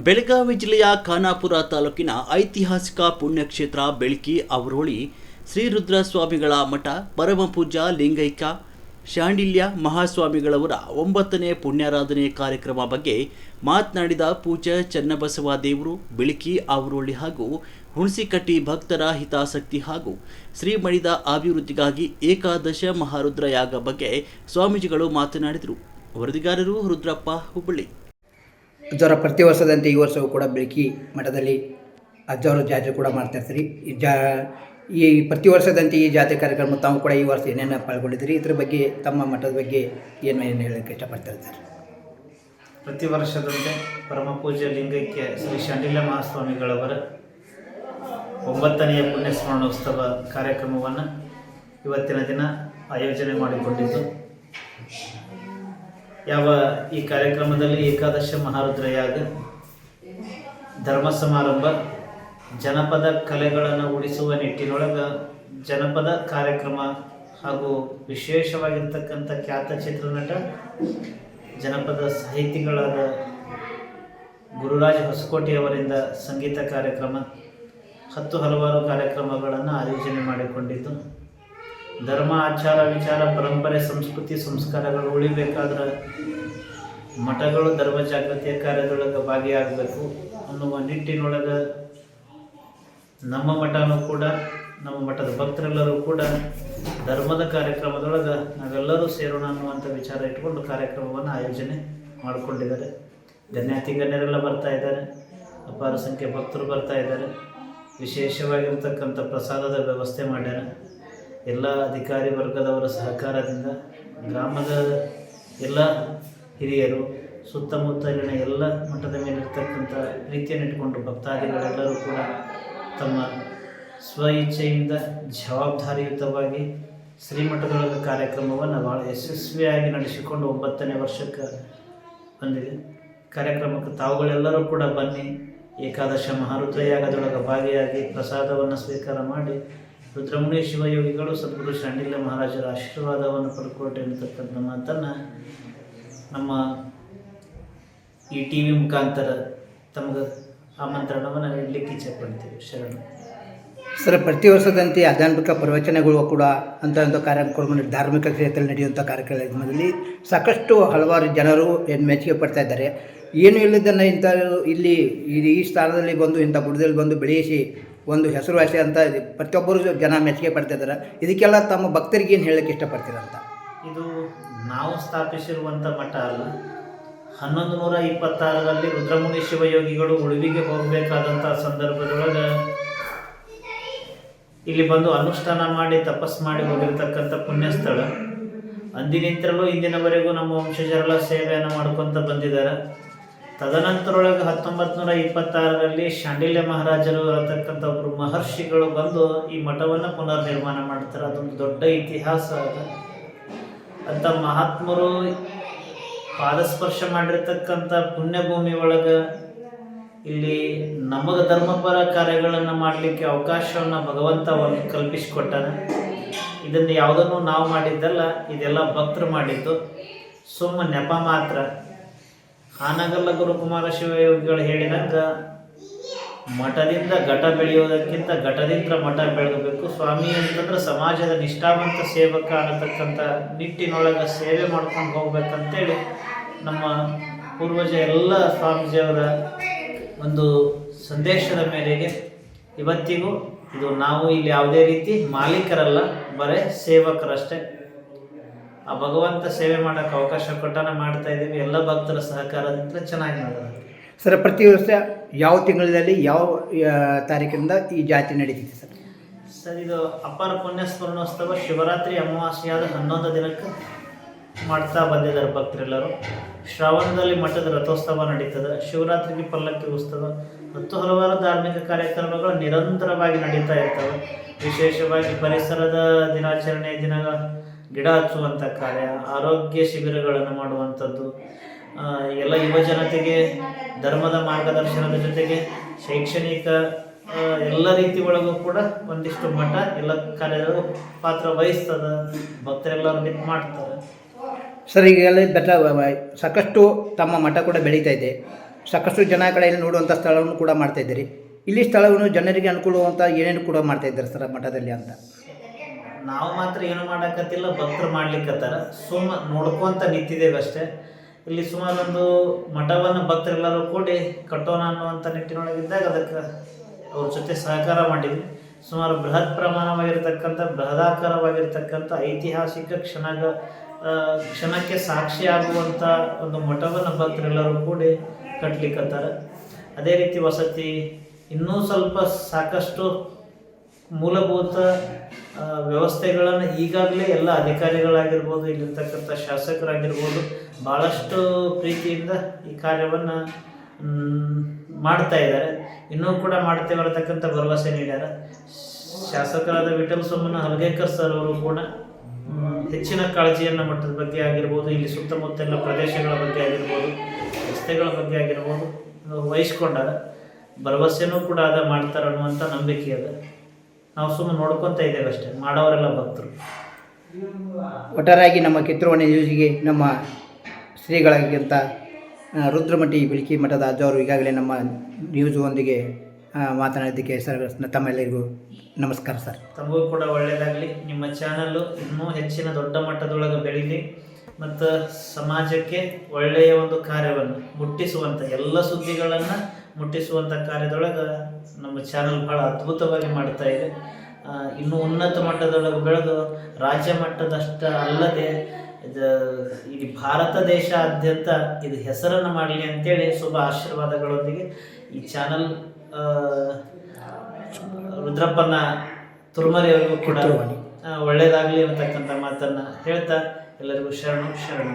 ಬೆಳಗಾವಿ ಜಿಲ್ಲೆಯ ಖಾನಾಪುರ ತಾಲೂಕಿನ ಐತಿಹಾಸಿಕ ಪುಣ್ಯಕ್ಷೇತ್ರ ಬೆಳಕಿ ಅವರೋಳಿ ಶ್ರೀ ರುದ್ರ ಸ್ವಾಮಿಗಳ ಮಠ ಪರಮಪೂಜ್ಯ ಲಿಂಗೈಕ್ಯ ಶಾಂಡಿಲ್ಯ ಮಹಾಸ್ವಾಮಿಗಳವರ 9ನೇ ಪುಣ್ಯಾರಾಧನೆ ಕಾರ್ಯಕ್ರಮ ಬಗ್ಗೆ ಮಾತನಾಡಿದ ಪೂಜ್ಯ ಚನ್ನಬಸವ ದೇವರು ಬೆಳಕಿ ಅವರೋಳಿ ಹಾಗೂ ಹುಣಸಿಕಟ್ಟಿ ಭಕ್ತರ ಹಿತಾಸಕ್ತಿ ಹಾಗೂ ಶ್ರೀಮಠದ ಅಭಿವೃದ್ಧಿಗಾಗಿ ಏಕಾದಶ ಮಹಾರುದ್ರ ಯಾಗ ಬಗ್ಗೆ ಸ್ವಾಮೀಜಿಗಳು ಮಾತನಾಡಿದರು. ವರದಿಗಾರರು ರುದ್ರಪ್ಪ ಹುಬ್ಬಳ್ಳಿ. ಅಜ್ಜವರ ಪ್ರತಿ ವರ್ಷದಂತೆ ಈ ವರ್ಷವೂ ಕೂಡ ಬೆಳಕಿ ಮಠದಲ್ಲಿ ಅಜ್ಜವರ ಜಾತ್ರೆ ಕೂಡ ಮಾಡ್ತಾಯಿರ್ತೀರಿ. ಈ ಪ್ರತಿ ವರ್ಷದಂತೆ ಈ ಜಾತ್ರೆ ಕಾರ್ಯಕ್ರಮ ತಾವು ಕೂಡ ಈ ವರ್ಷ ಏನೇನು ಪಾಲ್ಗೊಂಡಿದ್ದೀರಿ, ಇದ್ರ ಬಗ್ಗೆ ತಮ್ಮ ಮಠದ ಬಗ್ಗೆ ಏನು ಹೇಳೋಕ್ಕೆ ಇಷ್ಟಪಡ್ತಿರ್ತಾರೆ? ಪ್ರತಿ ವರ್ಷದಂತೆ ಪರಮಪೂಜ್ಯ ಲಿಂಗೈಕ್ಯ ಶ್ರೀ ಶಾಂಡಿಲ್ಯ ಮಹಾಸ್ವಾಮಿಗಳವರ 9ನೇ ಪುಣ್ಯಸ್ಮರಣೋತ್ಸವ ಕಾರ್ಯಕ್ರಮವನ್ನು ಇವತ್ತಿನ ದಿನ ಆಯೋಜನೆ ಮಾಡಿಕೊಂಡಿದ್ದು, ಈ ಕಾರ್ಯಕ್ರಮದಲ್ಲಿ ಏಕಾದಶ ಮಹಾರುದ್ರಯಾಗ, ಧರ್ಮ ಸಮಾರಂಭ, ಜನಪದ ಕಲೆಗಳನ್ನು ಉಳಿಸುವ ನಿಟ್ಟಿನೊಳಗೆ ಜನಪದ ಕಾರ್ಯಕ್ರಮ ಹಾಗೂ ವಿಶೇಷವಾಗಿರ್ತಕ್ಕಂಥ ಖ್ಯಾತ ಚಿತ್ರನಟ ಜನಪದ ಸಾಹಿತಿಗಳಾದ ಗುರುರಾಜ್ ಹೊಸಕೋಟೆಯವರಿಂದ ಸಂಗೀತ ಕಾರ್ಯಕ್ರಮ, ಹಲವಾರು ಕಾರ್ಯಕ್ರಮಗಳನ್ನು ಆಯೋಜನೆ ಮಾಡಿಕೊಂಡಿದ್ದು, ಧರ್ಮ ಆಚಾರ ವಿಚಾರ ಪರಂಪರೆ ಸಂಸ್ಕೃತಿ ಸಂಸ್ಕಾರಗಳು ಉಳಿಬೇಕಾದ್ರೆ ಮಠಗಳು ಧರ್ಮ ಜಾಗೃತಿಯ ಕಾರ್ಯದೊಳಗೆ ಭಾಗಿಯಾಗಬೇಕು ಅನ್ನುವ ನಿಟ್ಟಿನೊಳಗೆ ನಮ್ಮ ಮಠನೂ ಕೂಡ, ನಮ್ಮ ಮಠದ ಭಕ್ತರೆಲ್ಲರೂ ಕೂಡ ಧರ್ಮದ ಕಾರ್ಯಕ್ರಮದೊಳಗೆ ನಾವೆಲ್ಲರೂ ಸೇರೋಣ ಅನ್ನುವಂಥ ವಿಚಾರ ಇಟ್ಕೊಂಡು ಕಾರ್ಯಕ್ರಮವನ್ನು ಆಯೋಜನೆ ಮಾಡಿಕೊಂಡಿದ್ದಾರೆ. ಗಣ್ಯಾತಿ ಗಣ್ಯರೆಲ್ಲ ಬರ್ತಾ ಇದ್ದಾರೆ, ಅಪಾರ ಸಂಖ್ಯೆ ಭಕ್ತರು ಬರ್ತಾ ಇದ್ದಾರೆ. ವಿಶೇಷವಾಗಿರ್ತಕ್ಕಂಥ ಪ್ರಸಾದದ ವ್ಯವಸ್ಥೆ ಮಾಡ್ಯಾರ. ಎಲ್ಲ ಅಧಿಕಾರಿ ವರ್ಗದವರ ಸಹಕಾರದಿಂದ ಗ್ರಾಮದ ಎಲ್ಲ ಹಿರಿಯರು, ಸುತ್ತಮುತ್ತಲಿನ ಎಲ್ಲ ಮಠದ ಮೇಲಿರ್ತಕ್ಕಂಥ ಪ್ರೀತಿಯನ್ನು ಇಟ್ಕೊಂಡು ಭಕ್ತಾದಿಗಳೆಲ್ಲರೂ ಕೂಡ ತಮ್ಮ ಸ್ವ ಇಚ್ಛೆಯಿಂದ ಜವಾಬ್ದಾರಿಯುತವಾಗಿ ಶ್ರೀಮಠದೊಳಗ ಕಾರ್ಯಕ್ರಮವನ್ನು ಭಾಳ ಯಶಸ್ವಿಯಾಗಿ ನಡೆಸಿಕೊಂಡು 9ನೇ ವರ್ಷಕ್ಕೆ ಬಂದಿದೆ. ಕಾರ್ಯಕ್ರಮಕ್ಕೆ ತಾವುಗಳೆಲ್ಲರೂ ಕೂಡ ಬನ್ನಿ, ಏಕಾದಶ ಮಹಾರುದ್ರ ಯಾಗದೊಳಗೆ ಭಾಗಿಯಾಗಿ ಪ್ರಸಾದವನ್ನು ಸ್ವೀಕಾರ ಮಾಡಿ ರುದ್ರಮುನಿ ಶಿವಯೋಗಿಗಳು ಸದ್ಗುರು ಶಾಂಡಿಲ್ಯ ಮಹಾರಾಜರ ಆಶೀರ್ವಾದವನ್ನು ಪಡ್ಕೊಳ್ರಿ ಅಂತಕ್ಕಂಥ ಮಾತನ್ನು ನಮ್ಮ ಈ ಟಿ ವಿ ಮುಖಾಂತರ ತಮಗೆ ಆಮಂತ್ರಣವನ್ನು ನೀಡಲಿಕ್ಕೆ ಇಚ್ಛೆ ಪಡ್ತೀವಿ. ಶರಣ ಸರ್, ಪ್ರತಿ ವರ್ಷದಂತೆ ಆಧ್ಯಾತ್ಮಿಕ ಪ್ರವಚನಗಳು ಕೂಡ ಅಂಥ ಕಾರ್ಯಕ್ರಮ ಧಾರ್ಮಿಕ ಕ್ಷೇತ್ರದಲ್ಲಿ ನಡೆಯುವಂಥ ಕಾರ್ಯಕ್ರಮದಲ್ಲಿ ಸಾಕಷ್ಟು ಹಲವಾರು ಜನರು ಮೆಚ್ಚುಗೆ ಪಡ್ತಾ ಇದ್ದಾರೆ. ಏನು ಇಲ್ಲದನ್ನು ಇಂಥ ಈ ಸ್ಥಾನದಲ್ಲಿ ಬಂದು ಇಂಥ ಬುಡದಲ್ಲಿ ಬಂದು ಬೆಳೆಸಿ ಒಂದು ಹೆಸರುವಾಸಿ ಅಂತ ಪ್ರತಿಯೊಬ್ಬರು ಜನ ಮೆಚ್ಚುಗೆ ಪಡ್ತಾ ಇದ್ದಾರೆ. ಇದಕ್ಕೆಲ್ಲ ತಮ್ಮ ಭಕ್ತರಿಗೆ ಏನು ಹೇಳೋಕ್ಕೆ ಇಷ್ಟಪಡ್ತೀರಂತ? ಇದು ನಾವು ಸ್ಥಾಪಿಸಿರುವಂಥ ಮಠ ಅಲ್ಲ. 1126ರಲ್ಲಿ ರುದ್ರಮುನಿ ಶಿವಯೋಗಿಗಳು ಉಳುವಿಗೆ ಹೋಗಬೇಕಾದಂಥ ಸಂದರ್ಭದೊಳಗೆ ಇಲ್ಲಿ ಬಂದು ಅನುಷ್ಠಾನ ಮಾಡಿ ತಪಸ್ಸು ಮಾಡಿ ಹೋಗಿರ್ತಕ್ಕಂಥ ಪುಣ್ಯಸ್ಥಳ. ಅಂದಿನಿಂತಲೂ ಇಂದಿನವರೆಗೂ ನಮ್ಮ ವಂಶಜರೆಲ್ಲ ಸೇವೆಯನ್ನು ಮಾಡ್ಕೊತ ಬಂದಿದ್ದಾರೆ. ತದನಂತರೊಳಗೆ 1926ರಲ್ಲಿ ಶಾಂಡಿಲ್ಯ ಮಹಾರಾಜರು ಅಂತಕ್ಕಂಥ ಒಬ್ಬರು ಮಹರ್ಷಿಗಳು ಬಂದು ಈ ಮಠವನ್ನು ಪುನರ್ ನಿರ್ಮಾಣ ಮಾಡ್ತಾರೆ. ಅದೊಂದು ದೊಡ್ಡ ಇತಿಹಾಸ ಅದು. ಅಂಥ ಮಹಾತ್ಮರು ಪಾದಸ್ಪರ್ಶ ಮಾಡಿರ್ತಕ್ಕಂಥ ಪುಣ್ಯಭೂಮಿ ಒಳಗೆ ಇಲ್ಲಿ ನಮಗೆ ಧರ್ಮಪರ ಕಾರ್ಯಗಳನ್ನು ಮಾಡಲಿಕ್ಕೆ ಅವಕಾಶವನ್ನು ಭಗವಂತ ಒಂದು ಕಲ್ಪಿಸಿಕೊಟ್ಟಾನೆ. ಇದನ್ನು ಯಾವುದನ್ನು ನಾವು ಮಾಡಿದ್ದಲ್ಲ, ಇದೆಲ್ಲ ಭಕ್ತರು ಮಾಡಿದ್ದು. ಸುಮ್ಮ ನೆಪ ಮಾತ್ರ. ಹಾನಗಲ್ಲ ಗುರುಕುಮಾರ ಶಿವಯೋಗಿಗಳು ಹೇಳಿದಂಗೆ ಮಠದಿಂದ ಘಟ ಬೆಳೆಯೋದಕ್ಕಿಂತ ಘಟದಿಂದ ಮಠ ಬೆಳಗಬೇಕು. ಸ್ವಾಮಿ ಅಂತಂದ್ರೆ ಸಮಾಜದ ನಿಷ್ಠಾವಂತ ಸೇವಕ ಅನ್ನತಕ್ಕಂಥ ನಿಟ್ಟಿನೊಳಗೆ ಸೇವೆ ಮಾಡ್ಕೊಂಡು ಹೋಗ್ಬೇಕಂತೇಳಿ ನಮ್ಮ ಪೂರ್ವಜ ಎಲ್ಲ ಸ್ವಾಮೀಜಿಯವರ ಒಂದು ಸಂದೇಶದ ಮೇರೆಗೆ ಇವತ್ತಿಗೂ ಇದು ನಾವು ಇಲ್ಲಿ ಯಾವುದೇ ರೀತಿ ಮಾಲೀಕರಲ್ಲ, ಬರೇ ಸೇವಕರಷ್ಟೇ. ಆ ಭಗವಂತ ಸೇವೆ ಮಾಡೋಕ್ಕೆ ಅವಕಾಶ ಕೊಟ್ಟಾನ ಮಾಡ್ತಾ ಇದ್ದೀವಿ. ಎಲ್ಲ ಭಕ್ತರ ಸಹಕಾರದಿಂದ ಚೆನ್ನಾಗಿ ಮಾಡೋದು. ಸರ್, ಪ್ರತಿ ವರ್ಷ ಯಾವ ತಿಂಗಳಲ್ಲಿ ಯಾವ ತಾರೀಕಿನಿಂದ ಈ ಜಾತ್ರೆ ನಡೀತಿದೆ ಸರ್? ಸರ್, ಇದು ಅಪಾರ ಪುಣ್ಯಸ್ಮರಣೋತ್ಸವ ಶಿವರಾತ್ರಿ ಅಮಾವಾಸ್ಯೆಯಾದ 11 ದಿನಕ್ಕೆ ಮಾಡ್ತಾ ಬಂದಿದ್ದಾರೆ ಭಕ್ತರೆಲ್ಲರೂ. ಶ್ರಾವಣದಲ್ಲಿ ಮಠದ ರಥೋತ್ಸವ ನಡೀತದೆ, ಶಿವರಾತ್ರಿಗೆ ಪಲ್ಲಕ್ಕಿ ಉತ್ಸವ ಮತ್ತು ಹಲವಾರು ಧಾರ್ಮಿಕ ಕಾರ್ಯಕ್ರಮಗಳು ನಿರಂತರವಾಗಿ ನಡೀತಾ ಇರ್ತವೆ. ವಿಶೇಷವಾಗಿ ಪರಿಸರದ ದಿನಾಚರಣೆ ದಿನ ಗಿಡ ಹಚ್ಚುವಂಥ ಕಾರ್ಯ, ಆರೋಗ್ಯ ಶಿಬಿರಗಳನ್ನು ಮಾಡುವಂಥದ್ದು, ಎಲ್ಲ ಯುವ ಜನತೆಗೆ ಧರ್ಮದ ಮಾರ್ಗದರ್ಶನದ ಜೊತೆಗೆ ಶೈಕ್ಷಣಿಕ ಎಲ್ಲ ರೀತಿ ಒಳಗೂ ಕೂಡ ಒಂದಿಷ್ಟು ಮಠ ಎಲ್ಲ ಕಾರ್ಯಗಳು ಪಾತ್ರ ವಹಿಸ್ತದೆ. ಭಕ್ತರೆಲ್ಲರೂ ನಿಂತು ಮಾಡ್ತಾರೆ. ಸರ್, ಈಗೆಲ್ಲ ಸಾಕಷ್ಟು ತಮ್ಮ ಮಠ ಕೂಡ ಬೆಳೀತಾ ಇದೆ. ಸಾಕಷ್ಟು ಜನ ಕಡೆಯಲ್ಲಿ ನೋಡುವಂಥ ಸ್ಥಳವನ್ನು ಕೂಡ ಮಾಡ್ತಾಯಿದ್ದೀರಿ. ಇಲ್ಲಿ ಸ್ಥಳವನ್ನು ಜನರಿಗೆ ಅನುಕೂಲವಂತ ಏನೇನು ಕೂಡ ಮಾಡ್ತಾಯಿದ್ದಾರೆ ಸರ್ ಮಠದಲ್ಲಿ ಅಂತ? ನಾವು ಮಾತ್ರ ಏನು ಮಾಡಕತ್ತಿಲ್ಲ, ಭಕ್ತರು ಮಾಡ್ಲಿಕ್ಕತ್ತಾರ. ನೋಡ್ಕೊಂತ ನಿಂತಿದ್ದೇವೆ ಅಷ್ಟೇ. ಇಲ್ಲಿ ಸುಮಾರೊಂದು ಮಠವನ್ನು ಭಕ್ತರೆಲ್ಲರೂ ಕೂಡಿ ಕಟ್ಟೋಣ ಅನ್ನುವಂಥ ನಿಟ್ಟಿನೊಳಗಿದ್ದಾಗ ಅದಕ್ಕೆ ಅವ್ರ ಜೊತೆ ಸಹಕಾರ ಮಾಡಿದ್ವಿ. ಸುಮಾರು ಬೃಹತ್ ಬೃಹದಾಕಾರವಾಗಿರ್ತಕ್ಕಂಥ ಐತಿಹಾಸಿಕ ಕ್ಷಣಕ್ಕೆ ಸಾಕ್ಷಿಯಾಗುವಂಥ ಒಂದು ಮಠವನ್ನು ಭಕ್ತರೆಲ್ಲರೂ ಕೂಡಿ ಕಟ್ಟಲಿಕ್ಕತ್ತಾರ. ಅದೇ ರೀತಿ ವಸತಿ ಇನ್ನೂ ಸ್ವಲ್ಪ ಸಾಕಷ್ಟು ಮೂಲಭೂತ ವ್ಯವಸ್ಥೆಗಳನ್ನು ಈಗಾಗಲೇ ಎಲ್ಲ ಅಧಿಕಾರಿಗಳಾಗಿರ್ಬೋದು, ಇಲ್ಲಿರ್ತಕ್ಕಂಥ ಶಾಸಕರಾಗಿರ್ಬೋದು ಭಾಳಷ್ಟು ಪ್ರೀತಿಯಿಂದ ಈ ಕಾರ್ಯವನ್ನು ಮಾಡ್ತಾ ಇದ್ದಾರೆ. ಇನ್ನೂ ಕೂಡ ಮಾಡ್ತೇವೆ ಅನ್ನತಕ್ಕಂಥ ಭರವಸೆ ನೀಡ್ಯಾರ. ಶಾಸಕರಾದ ವಿಠಲ್ ಸೋಮಣ್ಣ ಹಲ್ಗೇಕರ್ ಸರ್ ಅವರು ಕೂಡ ಹೆಚ್ಚಿನ ಕಾಳಜಿಯನ್ನು ಮಠದ ಬಗ್ಗೆ ಆಗಿರ್ಬೋದು, ಇಲ್ಲಿ ಸುತ್ತಮುತ್ತಲ ಪ್ರದೇಶಗಳ ಬಗ್ಗೆ ಆಗಿರ್ಬೋದು, ರಸ್ತೆಗಳ ಬಗ್ಗೆ ಆಗಿರ್ಬೋದು ವಹಿಸ್ಕೊಂಡಾರ. ಭರವಸೆನೂ ಕೂಡ ಅದ ಮಾಡ್ತಾರೆ ಅನ್ನುವಂಥ ನಂಬಿಕೆ ಅದ. ನಾವು ಸುಮ್ಮನೆ ನೋಡ್ಕೊತಾ ಇದ್ದೇವೆ ಅಷ್ಟೇ, ಮಾಡೋರೆಲ್ಲ ಭಕ್ತರು. ಒಟ್ಟಾರೆಯಾಗಿ ನಮ್ಮ ಕಿತ್ತೂರುವಾಣಿ ನ್ಯೂಸ್ಗೆ ನಮ್ಮ ಶ್ರೀಗಳಾಗಿಂತ ರುದ್ರಮಠಿ ಬಿಳ್ಕಿ ಮಠದ ಅಜ್ಜವರು ಈಗಾಗಲೇ ನಮ್ಮ ನ್ಯೂಸ್ನೊಂದಿಗೆ ಮಾತನಾಡಿದ್ದಕ್ಕೆ ಸರ್ ತಮ್ಮೆಲ್ಲರಿಗೂ ನಮಸ್ಕಾರ ಸರ್. ತಮಗೂ ಕೂಡ ಒಳ್ಳೆಯದಾಗಲಿ. ನಿಮ್ಮ ಚಾನಲ್ಲು ಇನ್ನೂ ಹೆಚ್ಚಿನ ದೊಡ್ಡ ಮಟ್ಟದೊಳಗೆ ಬೆಳೀಲಿ ಮತ್ತು ಸಮಾಜಕ್ಕೆ ಒಳ್ಳೆಯ ಒಂದು ಕಾರ್ಯವನ್ನು ಮುಟ್ಟಿಸುವಂಥ ಎಲ್ಲ ಸುದ್ದಿಗಳನ್ನು ಮುಟ್ಟಿಸುವಂಥ ಕಾರ್ಯದೊಳಗೆ ನಮ್ಮ ಚಾನಲ್ ಭಾಳ ಅದ್ಭುತವಾಗಿ ಮಾಡ್ತಾ ಇದೆ. ಇನ್ನೂ ಉನ್ನತ ಮಟ್ಟದೊಳಗೆ ಬೆಳೆದು ರಾಜ್ಯ ಮಟ್ಟದಷ್ಟ ಅಲ್ಲದೆ ಇಡೀ ಭಾರತ ದೇಶಾದ್ಯಂತ ಇದು ಹೆಸರನ್ನು ಮಾಡಲಿ ಅಂತೇಳಿ ಶುಭ ಆಶೀರ್ವಾದಗಳೊಂದಿಗೆ ಈ ಚಾನಲ್ ರುದ್ರಪ್ಪನ ತುರುಮರಿಯವರಿಗೂ ಕೂಡ ಒಳ್ಳೆಯದಾಗಲಿ ಅನ್ನತಕ್ಕಂಥ ಮಾತನ್ನು ಹೇಳ್ತಾ ಎಲ್ಲರಿಗೂ ಶರಣು.